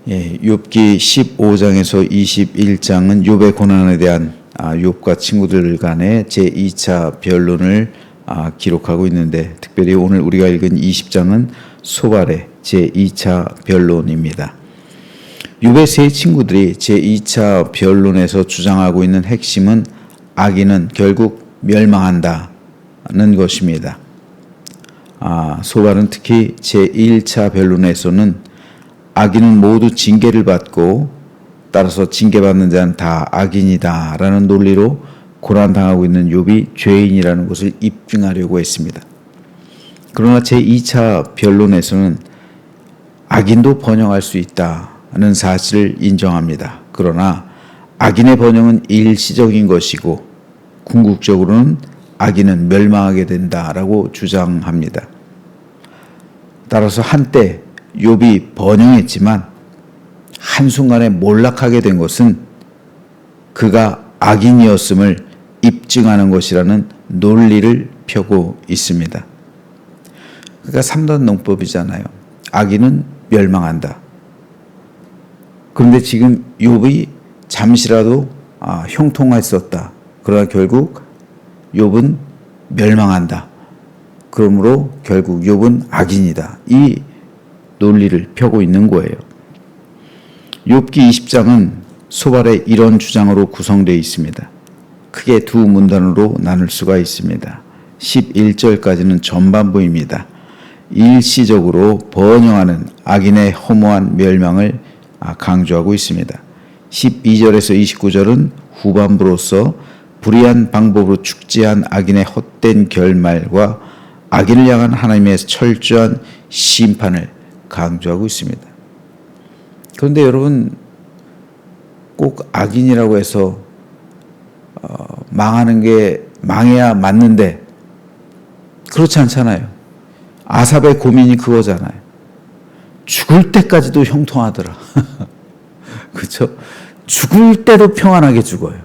욥기 15장에서 21장은 욥의 고난에 대한 욥과 친구들 간의 제2차 변론을 기록하고 있는데, 특별히 오늘 우리가 읽은 20장은 소발의 제2차 변론입니다. 욥의 세 친구들이 제2차 변론에서 주장하고 있는 핵심은 악인은 결국 멸망한다는 것입니다. 소발은 특히 제1차 변론에서는 악인은 모두 징계를 받고 따라서 징계받는 자는 다 악인이다 라는 논리로 고난당하고 있는 욥이 죄인이라는 것을 입증하려고 했습니다. 그러나 제2차 변론에서는 악인도 번영할 수 있다는 사실을 인정합니다. 그러나 악인의 번영은 일시적인 것이고 궁극적으로는 악인은 멸망하게 된다라고 주장합니다. 따라서 한때 욥이 번영했지만 한순간에 몰락하게 된 것은 그가 악인이었음을 입증하는 것이라는 논리를 펴고 있습니다. 그러니까 3단 농법이잖아요. 악인은 멸망한다. 그런데 지금 욥이 잠시라도 형통했었다. 그러나 결국 욥은 멸망한다. 그러므로 결국 욥은 악인이다. 이 논리를 펴고 있는 거예요. 욥기 20장은 소발의 이런 주장으로 구성되어 있습니다. 크게 두 문단으로 나눌 수가 있습니다. 11절까지는 전반부입니다. 일시적으로 번영하는 악인의 허무한 멸망을 강조하고 있습니다. 12절에서 29절은 후반부로서 불의한 방법으로 축제한 악인의 헛된 결말과 악인을 향한 하나님의 철저한 심판을 강조하고 있습니다. 그런데 여러분, 꼭 악인이라고 해서 망하는 게 망해야 맞는데 그렇지 않잖아요. 아삽의 고민이 그거잖아요. 죽을 때까지도 형통하더라. 그렇죠? 죽을 때도 평안하게 죽어요.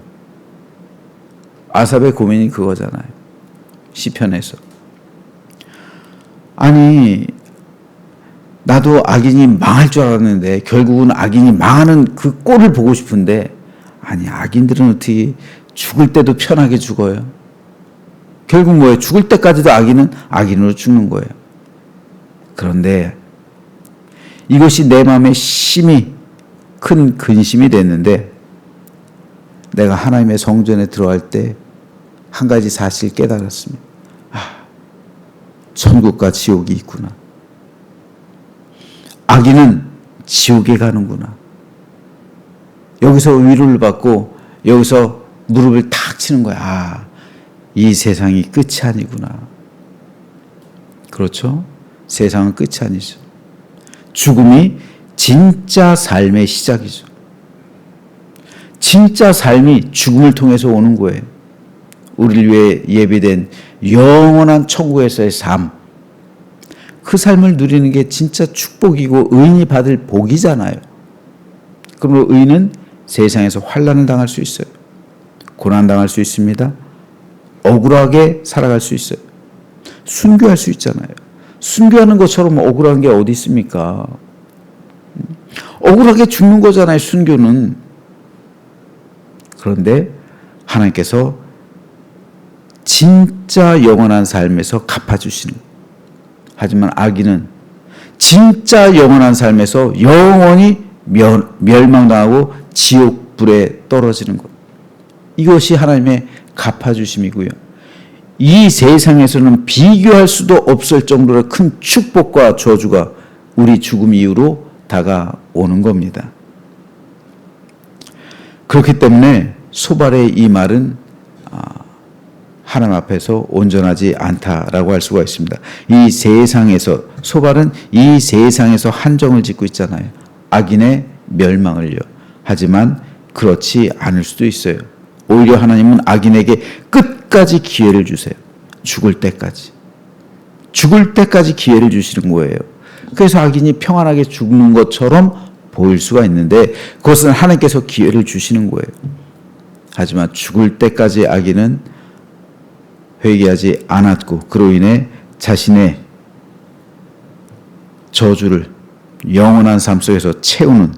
아삽의 고민이 그거잖아요. 시편에서. 아니, 나도 악인이 망할 줄 알았는데 결국은 악인이 망하는 그 꼴을 보고 싶은데, 아니, 악인들은 어떻게 죽을 때도 편하게 죽어요? 결국 뭐예요? 죽을 때까지도 악인은 악인으로 죽는 거예요. 그런데 이것이 내 마음에 심히 큰 근심이 됐는데, 내가 하나님의 성전에 들어갈 때 한 가지 사실 깨달았습니다. 천국과 지옥이 있구나. 악인은 지옥에 가는구나. 여기서 위로를 받고 여기서 무릎을 탁 치는 거야. 이 세상이 끝이 아니구나. 그렇죠? 세상은 끝이 아니죠. 죽음이 진짜 삶의 시작이죠. 진짜 삶이 죽음을 통해서 오는 거예요. 우리를 위해 예비된 영원한 천국에서의 삶, 그 삶을 누리는 게 진짜 축복이고 의인이 받을 복이잖아요. 그러므로 의인은 세상에서 환난을 당할 수 있어요. 고난당할 수 있습니다. 억울하게 살아갈 수 있어요. 순교할 수 있잖아요. 순교하는 것처럼 억울한 게 어디 있습니까? 억울하게 죽는 거잖아요, 순교는. 그런데 하나님께서 진짜 영원한 삶에서 갚아주시는 거예요. 하지만 악인은 진짜 영원한 삶에서 영원히 멸망당하고 지옥불에 떨어지는 것. 이것이 하나님의 갚아주심이고요. 이 세상에서는 비교할 수도 없을 정도로 큰 축복과 저주가 우리 죽음 이후로 다가오는 겁니다. 그렇기 때문에 소발의 이 말은 하나님 앞에서 온전하지 않다라고 할 수가 있습니다. 이 세상에서, 소발은 이 세상에서 한정을 짓고 있잖아요. 악인의 멸망을요. 하지만 그렇지 않을 수도 있어요. 오히려 하나님은 악인에게 끝까지 기회를 주세요. 죽을 때까지. 죽을 때까지 기회를 주시는 거예요. 그래서 악인이 평안하게 죽는 것처럼 보일 수가 있는데 그것은 하나님께서 기회를 주시는 거예요. 하지만 죽을 때까지 악인은 회개하지 않았고 그로 인해 자신의 저주를 영원한 삶 속에서 채우는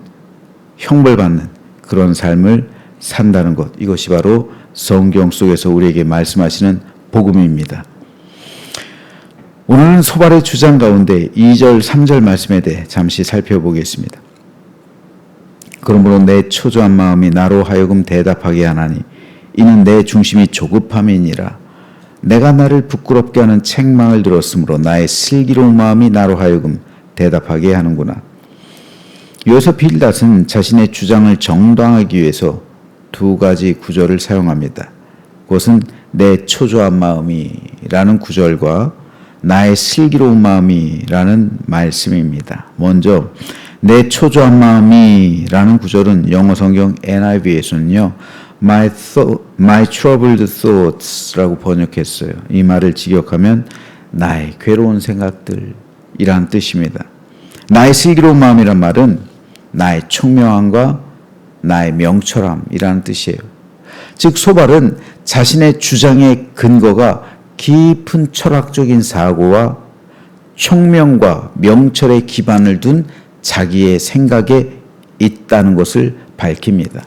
형벌받는 그런 삶을 산다는 것, 이것이 바로 성경 속에서 우리에게 말씀하시는 복음입니다. 오늘은 소발의 주장 가운데 2절, 3절 말씀에 대해 잠시 살펴보겠습니다. 그러므로 내 초조한 마음이 나로 하여금 대답하게 하나니 이는 내 중심이 조급함이니라. 내가 나를 부끄럽게 하는 책망을 들었으므로 나의 슬기로운 마음이 나로 하여금 대답하게 하는구나. 여기서 빌닷은 자신의 주장을 정당하기 위해서 두 가지 구절을 사용합니다. 그것은 내 초조한 마음이라는 구절과 나의 슬기로운 마음이라는 말씀입니다. 먼저 내 초조한 마음이라는 구절은 영어 성경 NIV에서는요, My troubled thoughts라고 번역했어요. 이 말을 직역하면 나의 괴로운 생각들이란 뜻입니다. 나의 슬기로운 마음이란 말은 나의 총명함과 나의 명철함이라는 뜻이에요. 즉 소발은 자신의 주장의 근거가 깊은 철학적인 사고와 총명과 명철의 기반을 둔 자기의 생각에 있다는 것을 밝힙니다.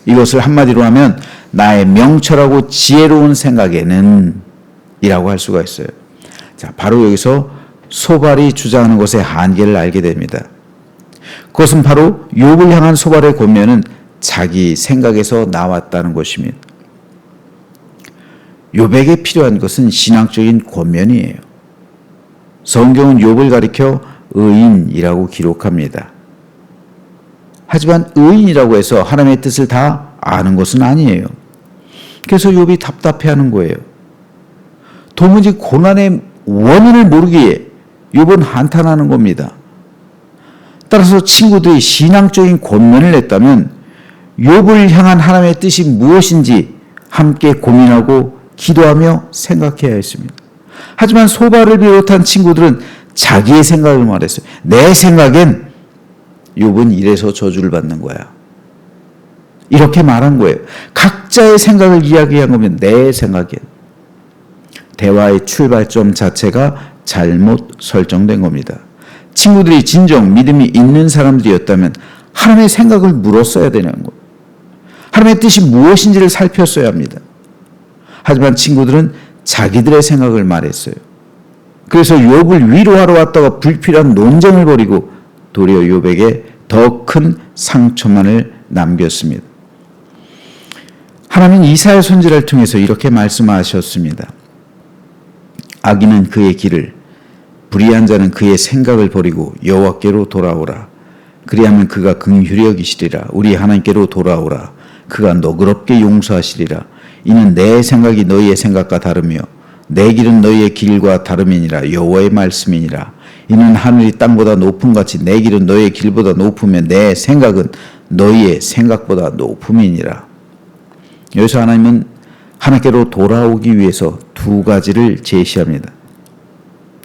이것을 한마디로 하면 나의 명철하고 지혜로운 생각에는 이라고 할 수가 있어요. 자, 바로 여기서 소발이 주장하는 것의 한계를 알게 됩니다. 그것은 바로 욥을 향한 소발의 권면은 자기 생각에서 나왔다는 것입니다. 욥에게 필요한 것은 신앙적인 권면이에요. 성경은 욥을 가리켜 의인이라고 기록합니다. 하지만 의인이라고 해서 하나님의 뜻을 다 아는 것은 아니에요. 그래서 욥이 답답해하는 거예요. 도무지 고난의 원인을 모르기에 욥은 한탄하는 겁니다. 따라서 친구들이 신앙적인 권면을 냈다면 욥을 향한 하나님의 뜻이 무엇인지 함께 고민하고 기도하며 생각해야 했습니다. 하지만 소발을 비롯한 친구들은 자기의 생각을 말했어요. 내 생각엔 욥은 이래서 저주를 받는 거야. 이렇게 말한 거예요. 각자의 생각을 이야기한 거면 내 생각엔. 대화의 출발점 자체가 잘못 설정된 겁니다. 친구들이 진정 믿음이 있는 사람들이었다면 하나님의 생각을 물었어야 되는 거예요. 하나님의 뜻이 무엇인지를 살폈어야 합니다. 하지만 친구들은 자기들의 생각을 말했어요. 그래서 욥을 위로하러 왔다가 불필요한 논쟁을 벌이고 도리어 욥에게 더 큰 상처만을 남겼습니다. 하나님은 이사야 선지자를 통해서 이렇게 말씀하셨습니다. 악인은 그의 길을, 불의한 자는 그의 생각을 버리고 여호와께로 돌아오라. 그리하면 그가 긍휼히 여기시리라. 우리 하나님께로 돌아오라. 그가 너그럽게 용서하시리라. 이는 내 생각이 너희의 생각과 다르며 내 길은 너희의 길과 다름이니라. 여호와의 말씀이니라. 이는 하늘이 땅보다 높음같이 내 길은 너희의 길보다 높으며 내 생각은 너희의 생각보다 높음이니라. 여기서 하나님은 하나님께로 돌아오기 위해서 두 가지를 제시합니다.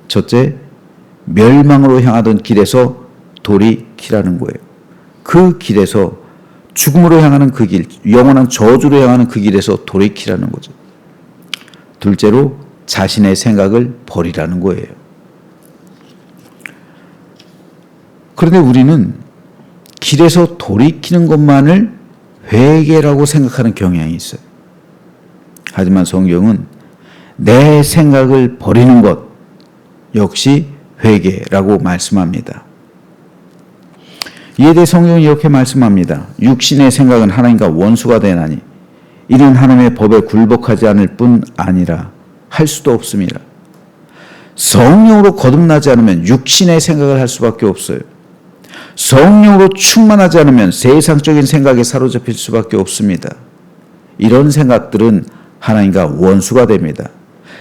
첫째, 멸망으로 향하던 길에서 돌이키라는 거예요. 그 길에서 죽음으로 향하는 그 길, 영원한 저주로 향하는 그 길에서 돌이키라는 거죠. 둘째로 자신의 생각을 버리라는 거예요. 그런데 우리는 길에서 돌이키는 것만을 회개라고 생각하는 경향이 있어요. 하지만 성경은 내 생각을 버리는 것 역시 회개라고 말씀합니다. 이에 대해 성경은 이렇게 말씀합니다. 육신의 생각은 하나님과 원수가 되나니 이는 하나님의 법에 굴복하지 않을 뿐 아니라 할 수도 없습니다. 성령으로 거듭나지 않으면 육신의 생각을 할 수밖에 없어요. 성령으로 충만하지 않으면 세상적인 생각에 사로잡힐 수밖에 없습니다. 이런 생각들은 하나님과 원수가 됩니다.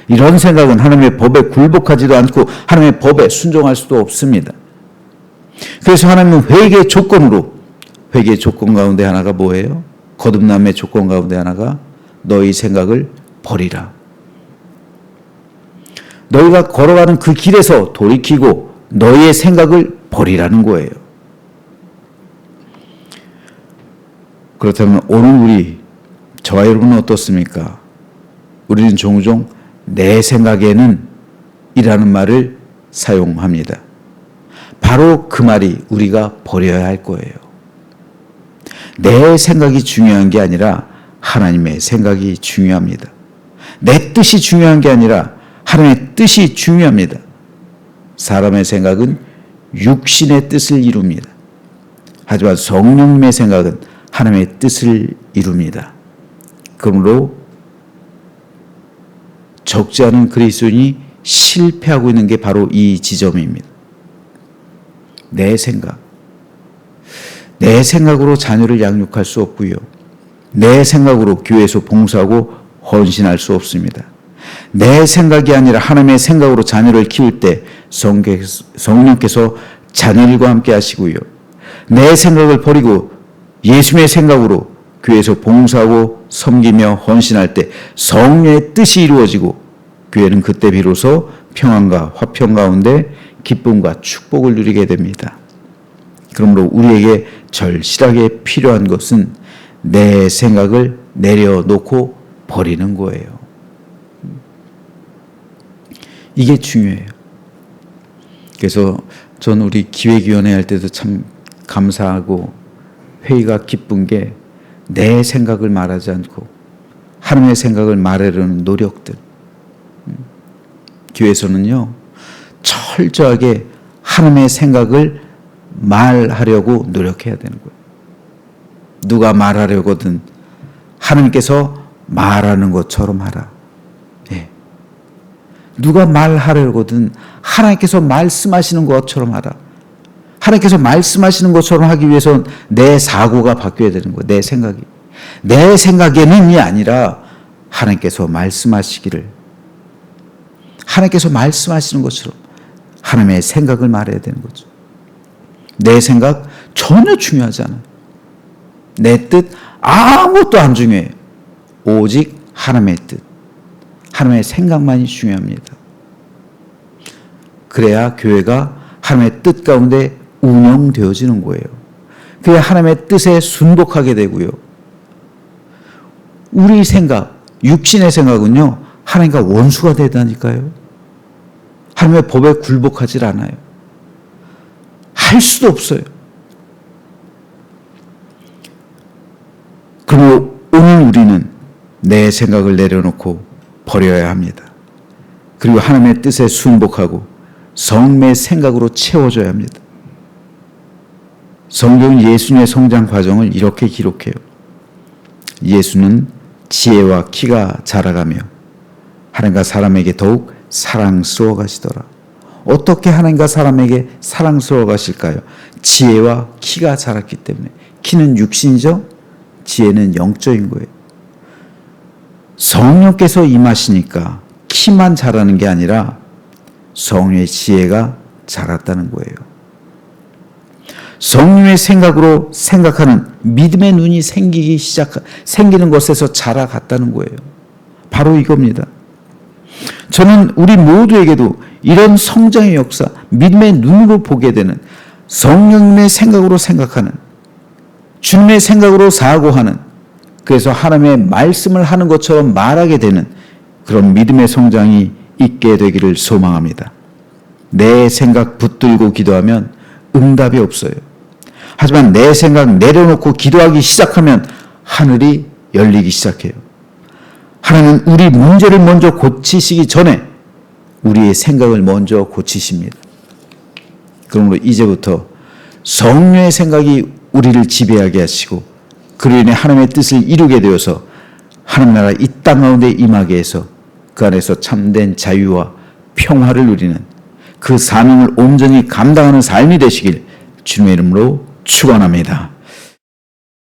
이런 생각은 하나님의 법에 굴복하지도 않고 하나님의 법에 순종할 수도 없습니다. 그래서 하나님은 회개의 조건으로, 회개의 조건 가운데 하나가 뭐예요? 거듭남의 조건 가운데 하나가 너희 생각을 버리라. 너희가 걸어가는 그 길에서 돌이키고 너희의 생각을 버리라는 거예요. 그렇다면 오늘 저와 여러분은 어떻습니까? 우리는 종종 내 생각에는 이라는 말을 사용합니다. 바로 그 말이 우리가 버려야 할 거예요. 내 생각이 중요한 게 아니라 하나님의 생각이 중요합니다. 내 뜻이 중요한 게 아니라 하나님의 뜻이 중요합니다. 사람의 생각은 육신의 뜻을 이룹니다. 하지만 성령님의 생각은 하나님의 뜻을 이룹니다. 그러므로 적지 않은 그리스도인이 실패하고 있는 게 바로 이 지점입니다. 내 생각으로 자녀를 양육할 수 없고요. 내 생각으로 교회에서 봉사하고 헌신할 수 없습니다. 내 생각이 아니라 하나님의 생각으로 자녀를 키울 때 성령께서 자녀들과 함께 하시고요. 내 생각을 버리고 예수님의 생각으로 교회에서 봉사하고 섬기며 헌신할 때 성령의 뜻이 이루어지고 교회는 그때 비로소 평안과 화평 가운데 기쁨과 축복을 누리게 됩니다. 그러므로 우리에게 절실하게 필요한 것은 내 생각을 내려놓고 버리는 거예요. 이게 중요해요. 그래서 전 우리 기획위원회 할 때도 참 감사하고 회의가 기쁜 게 내 생각을 말하지 않고 하나님의 생각을 말하려는 노력들. 교회에서는요, 철저하게 하나님의 생각을 말하려고 노력해야 되는 거예요. 누가 말하려거든 하나님께서 말하는 것처럼 하라. 예. 누가 말하려거든 하나님께서 말씀하시는 것처럼 하라. 하나님께서 말씀하시는 것처럼 하기 위해서는 내 사고가 바뀌어야 되는 거예요. 내 생각이. 내 생각에는이 아니라 하나님께서 말씀하시기를, 하나님께서 말씀하시는 것처럼 하나님의 생각을 말해야 되는 거죠. 내 생각 전혀 중요하지 않아요. 내 뜻 아무것도 안 중요해요. 오직 하나님의 뜻, 하나님의 생각만이 중요합니다. 그래야 교회가 하나님의 뜻 가운데 운영되어지는 거예요. 그래야 하나님의 뜻에 순복하게 되고요. 우리 생각, 육신의 생각은요, 하나님과 원수가 되다니까요. 하나님의 법에 굴복하지 않아요. 할 수도 없어요. 그리고 오늘 우리는 내 생각을 내려놓고 버려야 합니다. 그리고 하나님의 뜻에 순복하고 성령의 생각으로 채워져야 합니다. 성경은 예수님의 성장 과정을 이렇게 기록해요. 예수는 지혜와 키가 자라가며 하나님과 사람에게 더욱 사랑스러워 가시더라. 어떻게 하나님과 사람에게 사랑스러워 가실까요? 지혜와 키가 자랐기 때문에. 키는 육신이죠. 지혜는 영적인 거예요. 성령께서 임하시니까 키만 자라는 게 아니라 성령의 지혜가 자랐다는 거예요. 성령의 생각으로 생각하는 믿음의 눈이 생기는 것에서 자라갔다는 거예요. 바로 이겁니다. 저는 우리 모두에게도 이런 성장의 역사, 믿음의 눈으로 보게 되는, 성령님의 생각으로 생각하는, 주님의 생각으로 사고하는, 그래서 하나님의 말씀을 하는 것처럼 말하게 되는 그런 믿음의 성장이 있게 되기를 소망합니다. 내 생각 붙들고 기도하면 응답이 없어요. 하지만 내 생각 내려놓고 기도하기 시작하면 하늘이 열리기 시작해요. 하나님은 우리 문제를 먼저 고치시기 전에 우리의 생각을 먼저 고치십니다. 그러므로 이제부터 성령의 생각이 우리를 지배하게 하시고 그로 인해 하나님의 뜻을 이루게 되어서 하나님 나라 이 땅 가운데 임하게 해서 그 안에서 참된 자유와 평화를 누리는 그 사명을 온전히 감당하는 삶이 되시길 주님의 이름으로 축원합니다.